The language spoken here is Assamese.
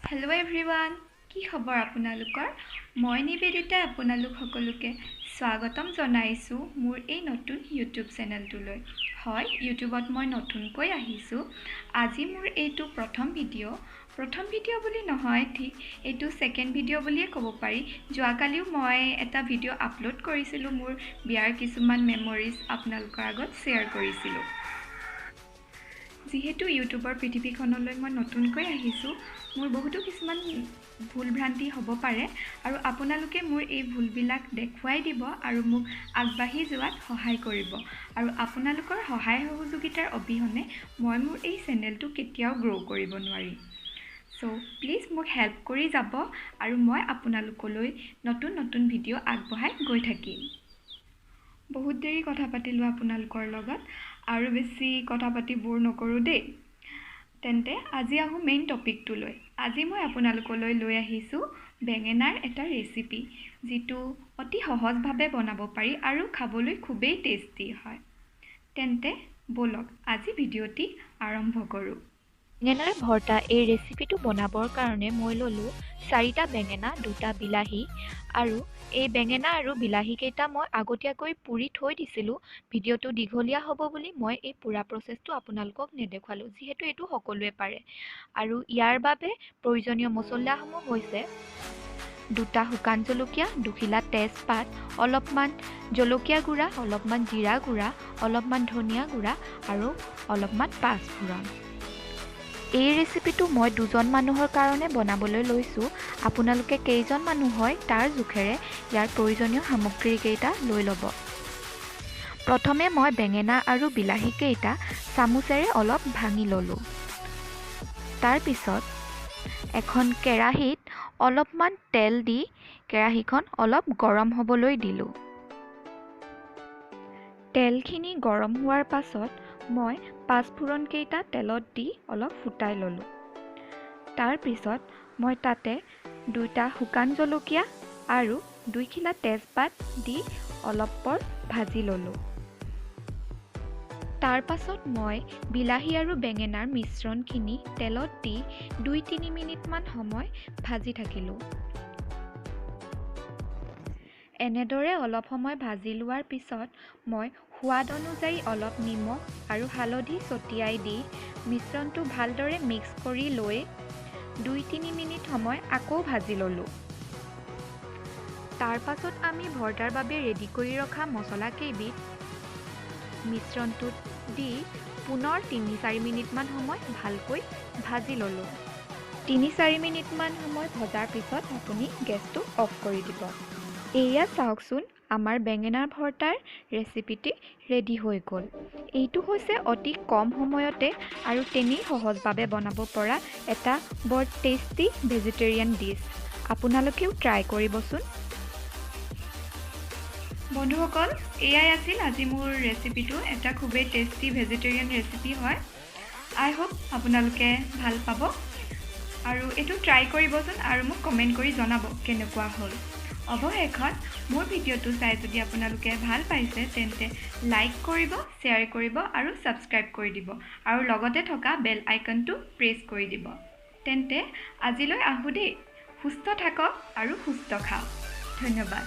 হেল্ল' এভৰিৱান, কি খবৰ আপোনালোকৰ? মই নিবেদিতা আপোনালোক সকলোকে স্বাগতম জনাইছোঁ মোৰ এই নতুন ইউটিউব চেনেলটোলৈ। হয়, ইউটিউবত মই নতুনকৈ আহিছোঁ। আজি মোৰ এইটো প্ৰথম ভিডিঅ' বুলি নহয়, ঠিক এইটো ছেকেণ্ড ভিডিঅ' বুলিয়ে ক'ব পাৰি। যোৱাকালিও মই এটা ভিডিঅ' আপলোড কৰিছিলোঁ, মোৰ বিয়াৰ কিছুমান মেমৰিজ আপোনালোকৰ আগত শ্বেয়াৰ কৰিছিলোঁ। যিহেতু ইউটিউবৰ পৃথিৱীখনলৈ মই নতুনকৈ আহিছোঁ, মোৰ বহুতো কিছুমান ভুল ভ্ৰান্তি হ'ব পাৰে আৰু আপোনালোকে মোৰ এই ভুলবিলাক দেখুৱাই দিব আৰু মোক আগবাঢ়ি যোৱাত সহায় কৰিব। আৰু আপোনালোকৰ সহায় সহযোগিতাৰ অবিহনে মই মোৰ এই চেনেলটো কেতিয়াও গ্ৰ' কৰিব নোৱাৰিম। চ' প্লিজ মোক হেল্প কৰি যাব আৰু মই আপোনালোকলৈ নতুন ভিডিঅ' আগবঢ়াই গৈ থাকিম। বহুত দেৰি কথা পাতিলোঁ আপোনালোকৰ লগত, আৰু বেছি কথা পাতি বোৰ নকৰোঁ দেই। তেন্তে আজি আহোঁ মেইন টপিকটোলৈ। আজি মই আপোনালোকলৈ লৈ আহিছোঁ বেঙেনাৰ এটা ৰেচিপি, যিটো অতি সহজভাৱে বনাব পাৰি আৰু খাবলৈ খুবেই টেষ্টি হয়। তেন্তে ব'লক আজি ভিডিঅ'টি আৰম্ভ কৰোঁ। বেঙেনাৰ ভৰ্তা এই ৰেচিপিটো বনাবৰ কাৰণে মই ল'লোঁ 4টা বেঙেনা, 2টা বিলাহী, আৰু এই বেঙেনা আৰু বিলাহীকেইটা মই আগতীয়াকৈ পুৰি থৈ দিছিলোঁ। ভিডিঅ'টো দীঘলীয়া হ'ব বুলি মই এই পুৰা প্ৰচেছটো আপোনালোকক নেদেখুৱালোঁ, যিহেতু এইটো সকলোৱে পাৰে। আৰু ইয়াৰ বাবে প্ৰয়োজনীয় মছলাসমূহ হৈছে 2টা শুকান জলকীয়া, 2 খিলা তেজপাত, অলপমান জলকীয়া গুড়া, অলপমান জিৰা গুড়া, অলপমান ধনিয়া গুড়া আৰু অলপমান পাঁচফোৰণ। এই ৰেচিপিটো মই 2জন মানুহৰ কাৰণে বনাবলৈ লৈছোঁ। আপোনালোকে কেইজন মানুহ হয় তাৰ জোখেৰে ইয়াৰ প্ৰয়োজনীয় সামগ্ৰীকেইটা লৈ ল'ব। প্ৰথমে মই বেঙেনা আৰু বিলাহীকেইটা চামুচেৰে অলপ ভাঙি ল'লোঁ। তাৰপিছত এখন কেৰাহীত অলপমান তেল দি কেৰাহীখন অলপ গৰম হ'বলৈ দিলোঁ। তেলখিনি গৰম হোৱাৰ পাছত মই পাঁচফোৰণকেইটা তেলত দি অলপ ফুটাই ল'লোঁ। তাৰপিছত মই তাতে 2টা শুকান জলকীয়া আৰু 2 খিলা তেজপাত দি অলপ পৰ ভাজি ল'লোঁ। তাৰপাছত মই বিলাহী আৰু বেঙেনাৰ মিশ্ৰণখিনি তেলত দি 2-3 মিনিটমান সময় ভাজি থাকিলোঁ। এনেদৰে অলপ সময় ভাজি লোৱাৰ পিছত মই সোৱাদ অনুযায়ী অলপ নিমখ আৰু হালধি ছটিয়াই দি মিশ্ৰণটো ভালদৰে মিক্স কৰি লৈ 2-3 মিনিট সময় আকৌ ভাজি ল'লোঁ। তাৰপাছত আমি ভৰ্তাৰ বাবে ৰেডি কৰি ৰখা মছলাকেইবিধ মিশ্ৰণটোত দি পুনৰ 3-4 মিনিটমান সময় ভালকৈ ভাজি ল'লোঁ। 3-4 মিনিটমান সময় ভজাৰ পিছত আপুনি গেছটো অফ কৰি দিব। এয়া চাওকচোন, আমাৰ বেঙেনাৰ ভৰ্তাৰ ৰেচিপিটি ৰেডি হৈ গ'ল। এইটো হৈছে অতি কম সময়তে আৰু তেনেই সহজভাৱে বনাব পৰা এটা বৰ টেষ্টি ভেজিটেৰিয়ান ডিছ। আপোনালোকেও ট্ৰাই কৰিবচোন। বন্ধুসকল, এয়াই আছিল আজি মোৰ ৰেচিপিটো। এটা খুবেই টেষ্টি ভেজিটেৰিয়ান ৰেচিপি হয়। আই হোপ আপোনালোকে ভাল পাব আৰু এইটো ট্ৰাই কৰিবচোন আৰু মোক কমেণ্ট কৰি জনাব কেনেকুৱা হ'ল। অৱশেষত মোৰ ভিডিঅ'টো চাই যদি আপোনালোকে ভাল পাইছে তেন্তে লাইক কৰিব, শ্বেয়াৰ কৰিব আৰু ছাবস্ক্ৰাইব কৰি দিব আৰু লগতে থকা বেল আইকনটো প্ৰেছ কৰি দিব। তেন্তে আজিলৈ আহোঁ দেই। সুস্থ থাকক আৰু সুস্থ খাওক। ধন্যবাদ।